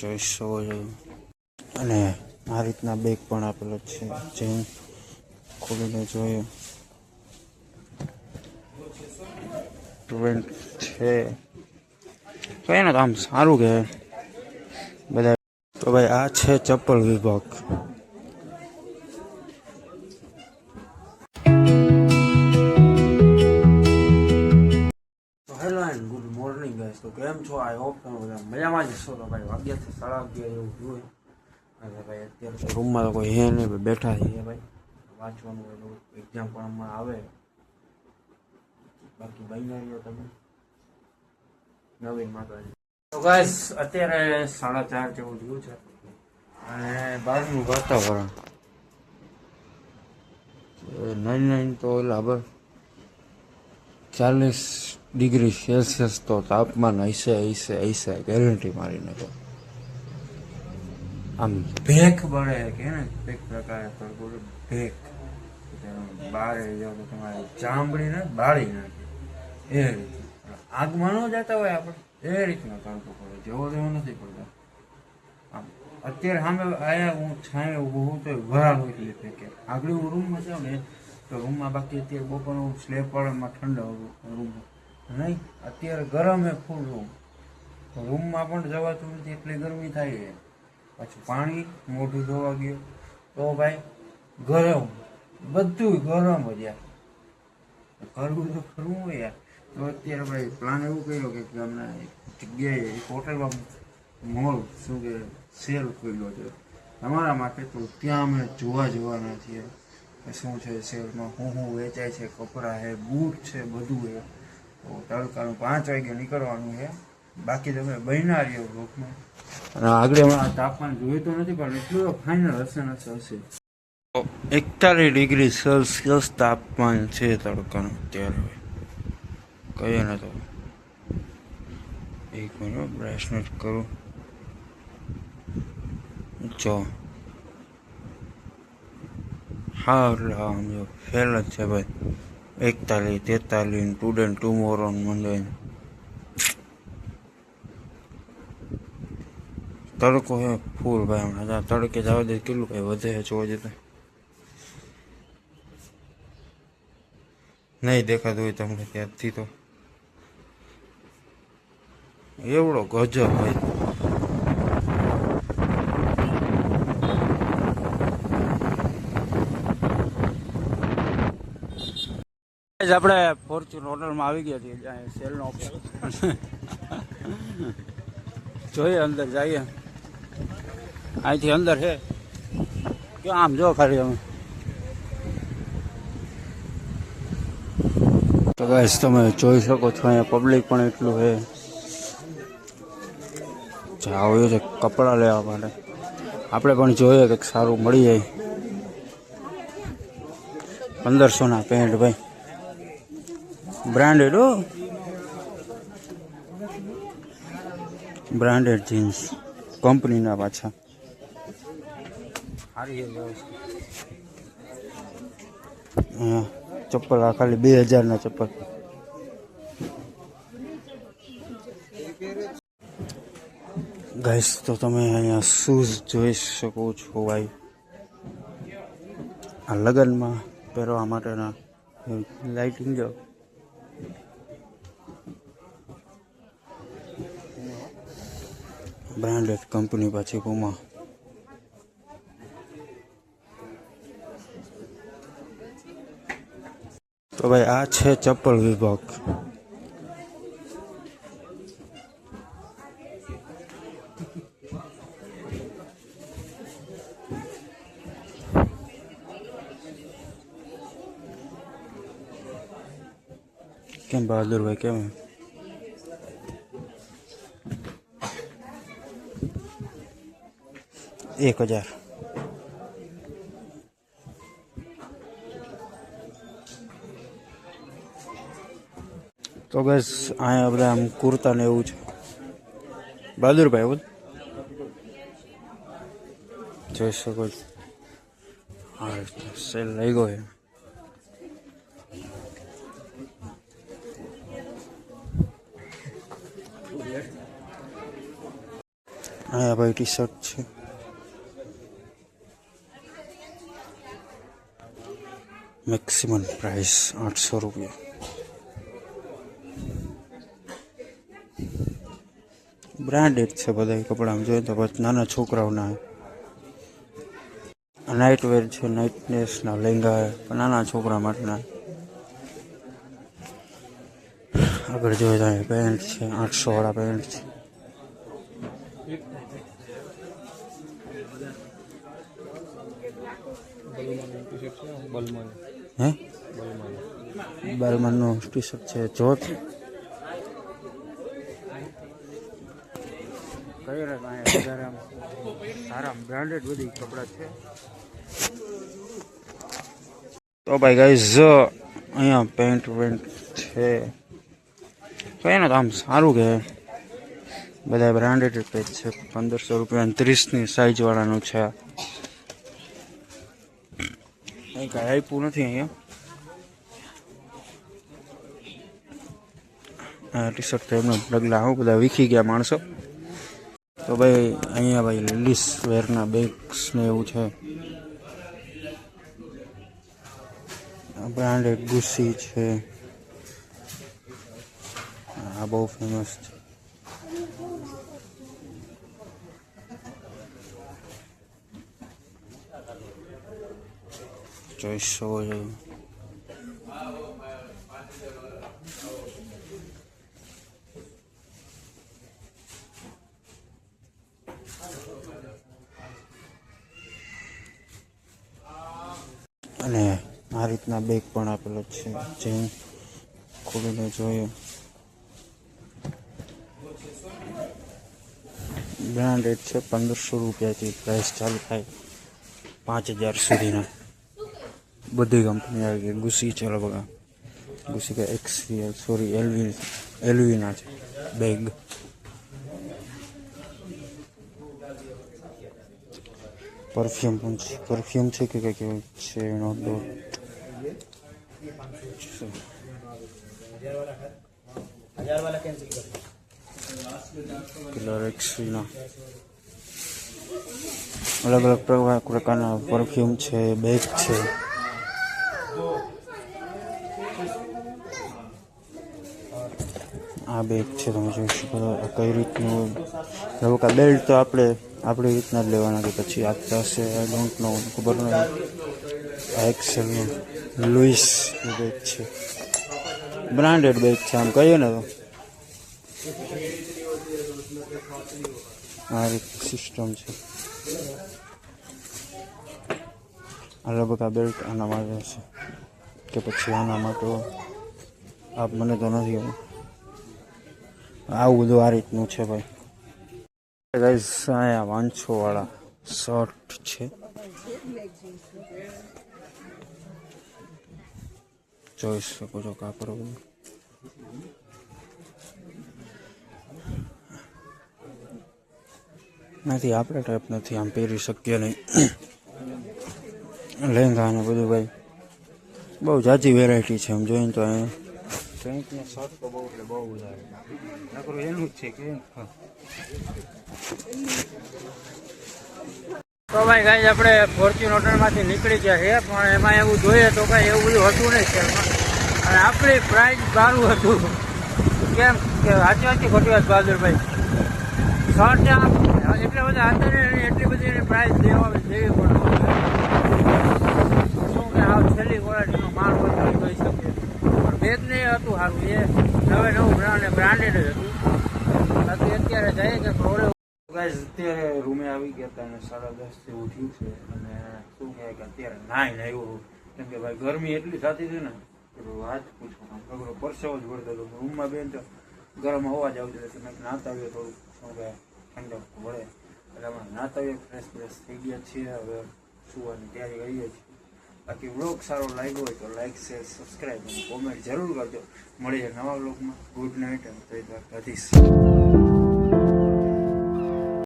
જોઈ શકો છો અને આ રીતના બેગ પણ આપેલો છે જે ખોલીને જોયું છે કઈ ને આમ સારું કે બધા. તો ભાઈ આ છે ચપ્પલ વિભાગ. Hello and good morning guys. તો કેમ છો? આઈ હોપ તમે બધા મજામાં જ છો. તો ભાઈ વાગ્યા છે 11:30 એવું જોઈએ અને ભાઈ અત્યારે તો રૂમમાં તો કોઈ હે નહીં, બેઠા છીએ ભાઈ. વાંચવાનું એનું એક્ઝામ પણ હમણાં આવે, બાકી બન્યા રહ્યો તમે નવીન માતાજી. તો ગાઈસ અત્યારે 4:30 જેવું થયું છે અને બહારનું વાતાવરણ નહીં તો બરાબર 40 ડિગ્રી સેલ્સિયસ તો તાપમાન હશે ગેરંટી મારીને. તો આમ ભેખ બળે કે ને એક પ્રકારે ભેખ બહાર જાઓ તો તમારે ચામડીને બાળી નાખે એ રીતે. આગમાં ન જતા હોય આપણે એ રીતના તડકો પડે, જેવો તેવો નથી પડતો. આમ અત્યારે સામે આયા હું છાંય ઊભું તો વરાળ હોય એટલે ફેંકે. આગળ હું રૂમમાં જાઉં ને તો રૂમમાં બાકી અત્યારે બપોરનું સ્લેબ વાળામાં ઠંડા રૂમ નહીં, અત્યારે ગરમ એ ફૂલ રૂમ. રૂમમાં પણ જવાતું નથી, એટલી ગરમી થાય છે. પાછું પાણી મોઢું ધોવા ગયું તો ભાઈ ગરમ, બધું ગરમ જ યાર. કરવું તો કરવું હોય યાર. તો અત્યારે ભાઈ પ્લાન એવું કર્યો કે અમને જગ્યાએ એક હોટલમાં મોલ શું કે સેલ ખોલ્યો છે તમારા માટે. તો ત્યાં અમે જોવા જવાના છીએ કે શું છે સેલમાં, શું વેચાય છે, કપડાં છે, બૂટ છે, બધું છે. તો તડકાનું 5 વાગે નીકળવાનું છે. બાકી તમે બન્યા રહ્યો લોકમાં. અને આગળ હમણાં તાપમાન જોયું તો નથી પણ એટલું તો ફાઇનલ હશે. 41 ડિગ્રી સેલ્સિયસ તાપમાન છે તડકાનું અત્યારે. કહીએ ને તો એક મિનિટ બ્રેસનેટ કરું. જો હા એટલે આમ જો ફેલ જ છે ભાઈ. 41, 43 ટુડે ટુમોરો મંડે. તડકો હે ફૂલ ભાઈ. હમણાં તડકે જવા દે કેટલું ભાઈ વધે છે જોવા જતા. નહીં દેખાતું હોય તમને ત્યારથી તો એવડો ગજબ ભાઈ. આપણે ફોર્ચ્યુન હોટલમાં આવી ગયા છીએ, જ્યાં સેલનો ઓપ્શન જોઈએ. અંદર જઈએ, અહીંથી અંદર છે કે આમ જો ખાલી અમે. તો ગાઈસ તમે જોઈ શકો છો અહીંયા પબ્લિક પણ એટલું છે. આવ્યું છે કપડાં લેવા માટે. આપણે પણ જોઈએ કંઈક સારું મળી જાય. 1500 પેન્ટ ભાઈ, બ્રાન્ડેડ હો, બ્રાન્ડેડ જીન્સ કંપનીના પાછા. સારી ચપ્પલ આ ખાલી 2000 ચપ્પલ. ગાઈસ તો તમે અહીંયા શૂઝ જોઈ શકો છો ભાઈ. આ લગ્નમાં પહેરવા માટેના લાઇટિંગ જો. બ્રાન્ડેડ કંપની પાછી પુમા. તો ભાઈ આ છે ચપ્પલ વિભાગ. કેમ બહાદુરભાઈ કેમ? $1000. તો બસ અહીંયા બધા આમ કુર્તા ને એવું છે. બહાદુરભાઈ એવું જોઈ શકો છો. હા સેલ લઈ ગયો છે. અહીંયા ભાઈ ટી શર્ટ છે, મેક્સિમમ પ્રાઇસ 800 રૂપિયા. બ્રાન્ડેડ છે બધા કપડાં જોઈએ તો પછી નાના છોકરાઓના નાઇટ વેર છે, નાઇટનેસના લેંગા નાના છોકરા માટેના. આગળ જોઈએ તો પેન્ટ છે, 800 વાળા પેન્ટ છે. હે બાલમાનનું ટી શર્ટ છે, જોત સારા બ્રાન્ડેડ બધી કપડાં છે. તો ભાઈ ગાઈઝ અહીંયા પેન્ટ છે, કઈ ને તો આમ સારું કે બધા બ્રાન્ડેડ પેજ છે. 1500 રૂપિયા 30ની સાઈઝ વાળાનું છે. કઈ આપ્યું નથી અહીંયા ટી શર્ટ એમને ડગલા હું બધા વીખી ગયા માણસો. તો ભાઈ અહીંયા ભાઈ લેડીઝ વેરના બેગ્સ ને એવું છે. બ્રાન્ડેડ ગુસ્સી છે, આ બહુ ફેમસ છે. જોઈ શકો છો. અને આ રીતના બેગ પણ આપેલો છે, જે ખોલીને જોઈએ. બ્રાન્ડેડ છે, 1500 રૂપિયાથી પ્રાઇસ ચાલુ થાય 5000 સુધીના. બધી કંપની આવી ગઈ. ગુસી છે, લગભગ ગુસી કે એક્સવીએલ સોરી એલવીના છે બેગ. પરફ્યુમ પણ છે, પરફ્યુમ છે કે કંઈક એવું છે, એનો ડોટ કલર એક્સવીના અલગ અલગ પ્રકારના પરફ્યુમ છે, બેગ છે. આ બેગ છે, તમે જોઈ શકો કઈ રીતનું. આ બેલ્ટ તો આપણી રીતના જ લેવાના કે પછી આપતા હશે, આઈ ડોન્ટ નો, ખબર નહીં. આ એક્સેલનું લુઈસ બેગ છે, બ્રાન્ડેડ બેગ છે આમ કહીએ ને તો. આ રીત સિસ્ટમ છે. આ લગભગ આ બેલ્ટ આના માટે છે કે પછી આના માટે આપ મને તો નથી. આવું બધું આ રીતનું છે ભાઈ. ગાઈસ અહીંયા 500 વાળા શર્ટ છે, જોઈ શકો છો કાપડ બધું. નથી આપણે ટાઈપ નથી, આમ પહેરી શકીએ નહીં. લહેંગા ને બધું ભાઈ બહુ જાજી વેરાયટી છે. આમ જોઈને તો અહીંયા પેન્ટને શર્ટ તો બહુ એટલે બહુ બધા નકરું એનું જ છે કે. તો ભાઈ ગાઈસ આપણે ફોર્ચ્યુન હોટલમાંથી નીકળી ગયા છે, પણ એમાં એવું જોઈએ તો કાંઈ એવું બધું હતું નહીં શહેરમાં. અને આપણી પ્રાઇસ સારું હતું. કેમ કે સાચી ખોટી વાત બહાદુરભાઈ, શર્ટ એટલે બધા હતા ને એટલી બધી એની પ્રાઇસ દેવી પડે. શું કે આ છેલ્લી ક્વોલિટીનો માલ હોય તો જોઈ શકીએ. પણ બેગ નહીં હતું સારું, એ નવું બ્રાન્ડેડ જ હતું. બાકી અત્યારે જાય કે રોડે અત્યારે રૂમે આવી ગયા હતા અને 10:30 થી ઉઠ્યું છે. અને શું કહે કે અત્યારે નાઈને આવ્યું, કેમ કે ભાઈ ગરમી એટલી થતી હતી ને વાત પૂછો, અઘરો પરસેવો જ વળતો હતો. રૂમમાં બેન તો ગરમ અવાજ આવતો હતો. મેં નાતા આવ્યો થોડું શું કહે ઠંડક વળે એટલે અમે નાતા આવ્યો, ફ્રેશ થઈ ગયા છીએ. હવે સુવાની તૈયારી કરીએ છીએ. બાકી વ્લોગ સારો લાગ્યો હોય તો લાઈક, શેર, સબસ્ક્રાઈબ અને કોમેન્ટ જરૂર કરજો. મળીએ નવા વ્લોગમાં. ગુડ નાઇટ અને જય દ્વારકાધીશ.